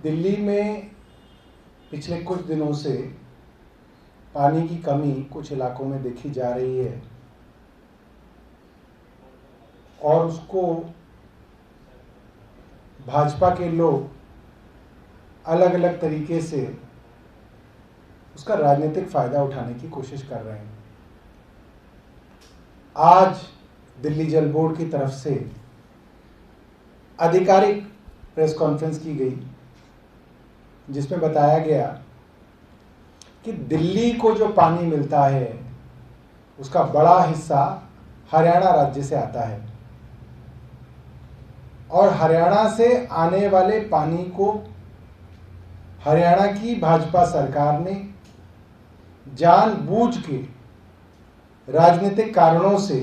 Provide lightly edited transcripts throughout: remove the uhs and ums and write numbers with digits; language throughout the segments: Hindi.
दिल्ली में पिछले कुछ दिनों से पानी की कमी कुछ इलाकों में देखी जा रही है और उसको भाजपा के लोग अलग अलग तरीके से उसका राजनीतिक फायदा उठाने की कोशिश कर रहे हैं। आज दिल्ली जल बोर्ड की तरफ से आधिकारिक प्रेस कॉन्फ्रेंस की गई जिसमें बताया गया कि दिल्ली को जो पानी मिलता है उसका बड़ा हिस्सा हरियाणा राज्य से आता है और हरियाणा से आने वाले पानी को हरियाणा की भाजपा सरकार ने जानबूझ के राजनीतिक कारणों से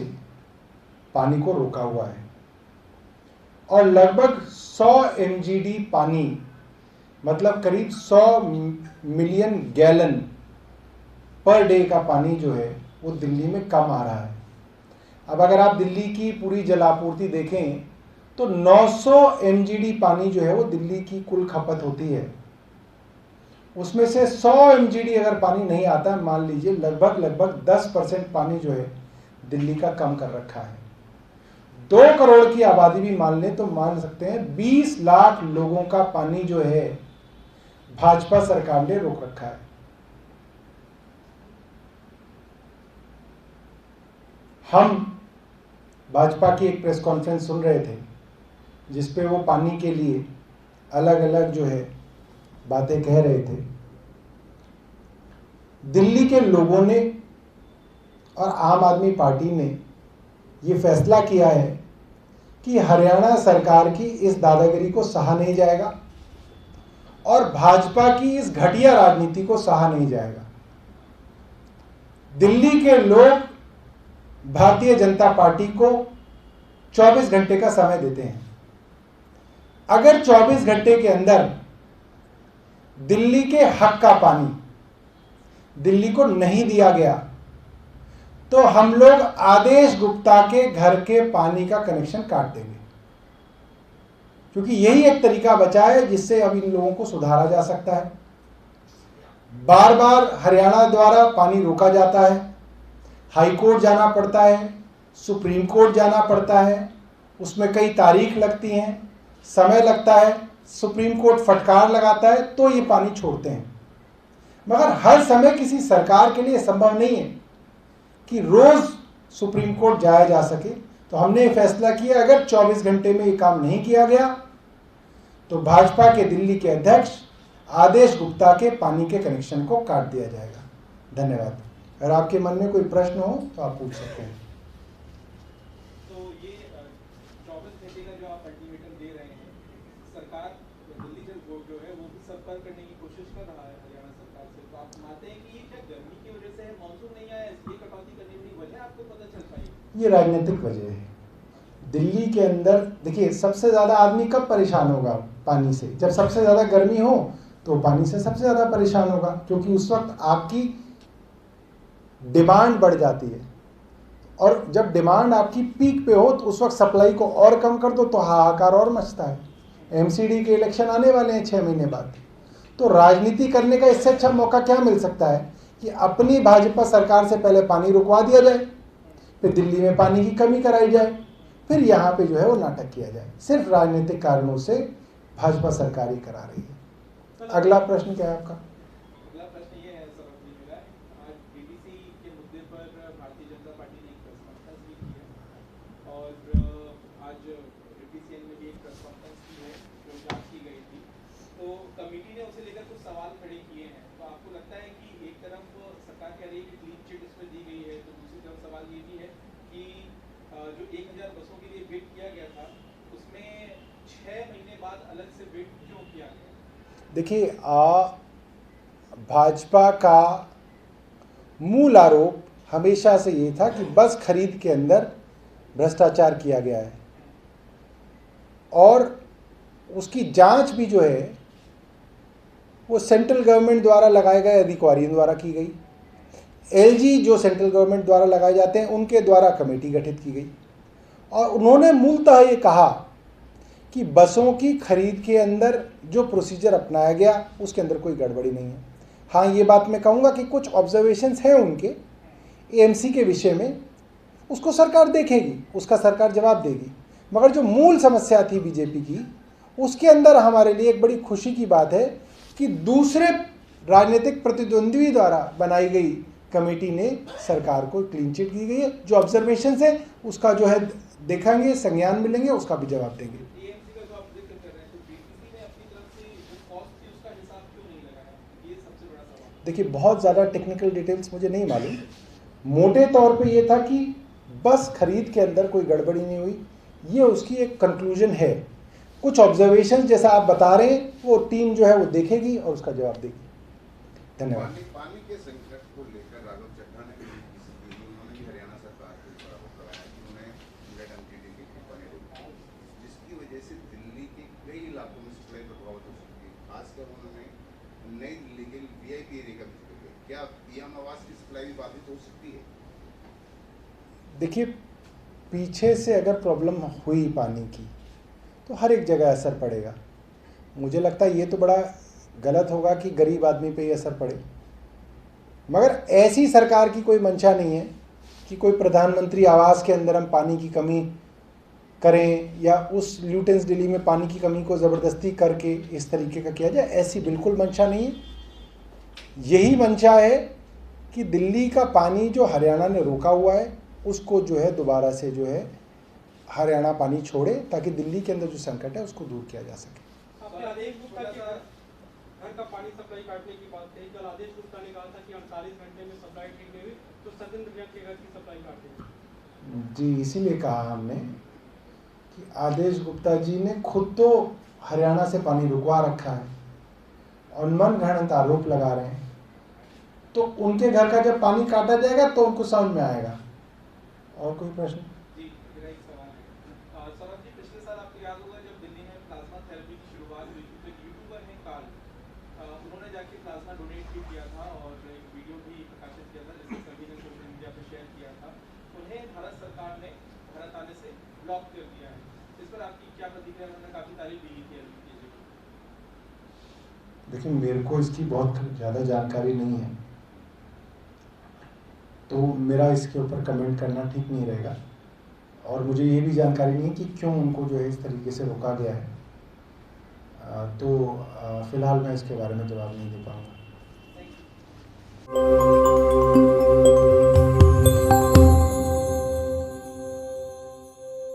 पानी को रोका हुआ है और लगभग 100 MGD पानी मतलब करीब 100 मिलियन गैलन पर डे का पानी जो है वो दिल्ली में कम आ रहा है। अब अगर आप दिल्ली की पूरी जलापूर्ति देखें तो 900 MGD पानी जो है वो दिल्ली की कुल खपत होती है, उसमें से 100 MGD अगर पानी नहीं आता है, मान लीजिए लगभग 10% पानी जो है दिल्ली का कम कर रखा है। 2 करोड़ की आबादी भी मान लें तो मान सकते हैं 20 लाख लोगों का पानी जो है भाजपा सरकार ने रोक रखा है। हम भाजपा की एक प्रेस कॉन्फ्रेंस सुन रहे थे जिसपे वो पानी के लिए अलग अलग जो है बातें कह रहे थे। दिल्ली के लोगों ने और आम आदमी पार्टी ने ये फैसला किया है कि हरियाणा सरकार की इस दादागिरी को सहा नहीं जाएगा और भाजपा की इस घटिया राजनीति को सहा नहीं जाएगा। दिल्ली के लोग भारतीय जनता पार्टी को 24 घंटे का समय देते हैं। अगर 24 घंटे के अंदर दिल्ली के हक का पानी दिल्ली को नहीं दिया गया तो हम लोग आदेश गुप्ता के घर के पानी का कनेक्शन काट देंगे, क्योंकि यही एक तरीका बचा है जिससे अब इन लोगों को सुधारा जा सकता है। बार बार हरियाणा द्वारा पानी रोका जाता है, हाई कोर्ट जाना पड़ता है, सुप्रीम कोर्ट जाना पड़ता है, उसमें कई तारीख लगती हैं, समय लगता है, सुप्रीम कोर्ट फटकार लगाता है तो ये पानी छोड़ते हैं। मगर हर समय किसी सरकार के लिए संभव नहीं है कि रोज सुप्रीम कोर्ट जाया जा सके। तो हमने फैसला किया अगर 24 घंटे में ये काम नहीं किया गया तो भाजपा के दिल्ली के अध्यक्ष आदेश गुप्ता के पानी के कनेक्शन को काट दिया जाएगा। धन्यवाद। अगर आपके मन में कोई प्रश्न हो तो आप पूछ सकते हैं। तो ये 24 घंटे का जो आप अल्टीमेटम दे रहे हैं, सरकार दिल्ली जल बोर्ड जो है वो भी संपर्क करने की कोशिश कर रहा है हरियाणा सरकार से, तो आप मानते हैं कि ये क्या गर्मी की वजह से है, मानसून नहीं आया इसलिए कटौती करने की वजह आपको पता चल पाई? ये राजनीतिक वजह है। दिल्ली के अंदर देखिए सबसे ज़्यादा आदमी कब परेशान होगा पानी से? जब सबसे ज़्यादा गर्मी हो तो पानी से सबसे ज़्यादा परेशान होगा, क्योंकि उस वक्त आपकी डिमांड बढ़ जाती है और जब डिमांड आपकी पीक पे हो तो उस वक्त सप्लाई को और कम कर दो तो हाहाकार और मचता है। MCD के इलेक्शन आने वाले हैं 6 महीने बाद, तो राजनीति करने का इससे अच्छा मौका क्या मिल सकता है कि अपनी भाजपा सरकार से पहले पानी रुकवा दिया जाए, फिर दिल्ली में पानी की कमी कराई जाए, फिर यहाँ पे जो है वो नाटक किया जाए। सिर्फ राजनीतिक कारणों से भाजपा सरकार ही करा रही है। अगला प्रश्न क्या है आपका? अगला प्रश्न ये है सर अपनी मेरा, आज BBC के मुद्दे पर भारतीय जनता पार्टी ने एक प्रेस कॉन्फ्रेंस भी की है और आज BPCL में भी एक प्रेस कॉन्फ्रेंस की है जो जांच की गई थी, तो कमेटी ने उसे लेकर कुछ सवाल खड़े किए हैं। तो आपको लगता है कि एक तरफ सरकार कह रही है कि क्लीन चिट इसमें दी गई है, तो दूसरी तरफ सवाल ये भी है कि जो 1000 बसों के लिए बिड किया गया था उसमें 6 महीने बाद अलग से बिड क्यों किया गया? देखिए भाजपा का मूल आरोप हमेशा से ये था कि बस खरीद के अंदर भ्रष्टाचार किया गया है और उसकी जांच भी जो है वो सेंट्रल गवर्नमेंट द्वारा लगाए गए अधिकारियों द्वारा की गई। LG जो सेंट्रल गवर्नमेंट द्वारा लगाए जाते हैं उनके द्वारा कमेटी गठित की गई और उन्होंने मूलतः ये कहा कि बसों की खरीद के अंदर जो प्रोसीजर अपनाया गया उसके अंदर कोई गड़बड़ी नहीं है। हाँ, ये बात मैं कहूँगा कि कुछ ऑब्जर्वेशंस हैं उनके एएमसी के विषय में, उसको सरकार देखेगी, उसका सरकार जवाब देगी। मगर जो मूल समस्या थी बीजेपी की, उसके अंदर हमारे लिए एक बड़ी खुशी की बात है कि दूसरे राजनीतिक प्रतिद्वंद्वी द्वारा बनाई गई कमेटी ने सरकार को क्लीन चिट दी गई है। जो ऑब्जर्वेशंस है उसका जो है देखेंगे, संज्ञान मिलेंगे, उसका भी जवाब देंगे। एएमसी का जो आप जिक्र कर रहे हैं, तो बीटीसी ने अपनी तरफ से जो कॉस्ट थी उसका हिसाब क्यों नहीं लगाया? ये सबसे बड़ा सवाल। देखिए, बहुत ज़्यादा टेक्निकल डिटेल्स मुझे नहीं मालूम, मोटे तौर पे ये था कि बस खरीद के अंदर कोई गड़बड़ी नहीं हुई, ये उसकी एक कंक्लूजन है। कुछ ऑब्जर्वेशन जैसा आप बता रहे हैं वो टीम जो है वो देखेगी और उसका जवाब देगी। धन्यवाद। पानी के संकट को लेकर राघव चड्ढा ने उन्होंने भी हरियाणा सरकार को आरोप लगाया कि उन्हें मिड एमटीडी की पानी रोकी, जिसकी वजह से दिल्ली के कई इलाकों में सप्लाई प्रभावित हो सकती है। खासकर उन्होंने नई दिल्ली के वीआईपी एरिया का जिक्र किया। क्या पीएम आवास की सप्लाई भी बाधित हो सकती है? देखिए, पीछे से अगर प्रॉब्लम हुई पानी की तो हर एक जगह असर पड़ेगा। मुझे लगता है ये तो बड़ा गलत होगा कि गरीब आदमी पे ही असर पड़े, मगर ऐसी सरकार की कोई मंशा नहीं है कि कोई प्रधानमंत्री आवास के अंदर हम पानी की कमी करें या उस ल्यूटेंस दिल्ली में पानी की कमी को ज़बरदस्ती करके इस तरीके का किया जाए, ऐसी बिल्कुल मंशा नहीं है। यही मंशा है कि दिल्ली का पानी जो हरियाणा ने रोका हुआ है उसको जो है दोबारा से जो है हरियाणा पानी छोड़े, ताकि दिल्ली के अंदर जो संकट है उसको दूर किया जा सके। आपने आदेश गुप्ता की घर का पानी सप्लाई काटने की बात कही। कल आदेश गुप्ता ने कहा था कि 48 घंटे में सप्लाई ठीक नहीं हुई तो सत्येंद्र जैन के घर की सप्लाई काट देंगे। जी, इसीलिए कहा हमने कि आदेश गुप्ता जी ने खुद तो हरियाणा से पानी रुकवा रखा है और मनगढ़ंत आरोप लगा रहे हैं, तो उनके घर का जब पानी काटा जाएगा तो उनको समझ में आएगा। और कोई प्रश्न? जी, मेरा एक सवाल है। सौरभ जी, पिछले साल आपको याद होगा जब दिल्ली में प्लाज्मा थेरेपी की शुरुआत हुई थी, तो एक यूट्यूबर हैं काल, उन्होंने जाके प्लाज्मा डोनेट भी किया था और एक वीडियो भी प्रकाशित किया था, जिसे सभी ने सोशल मीडिया पर शेयर किया था। उन्हें भारत सरकार ने भारत आने से ब्लॉक कर दिया है। इस पर आपकी क्या प्रतिक्रिया? उन्होंने काफ़ी तारीफ भी की है। देखिए, मेरे को इसकी बहुत ज़्यादा जानकारी नहीं है, तो मेरा इसके ऊपर कमेंट करना ठीक नहीं रहेगा। और मुझे ये भी जानकारी नहीं है कि क्यों उनको जो है इस तरीके से रोका गया है, तो फिलहाल मैं इसके बारे में जवाब नहीं दे पाऊँगा।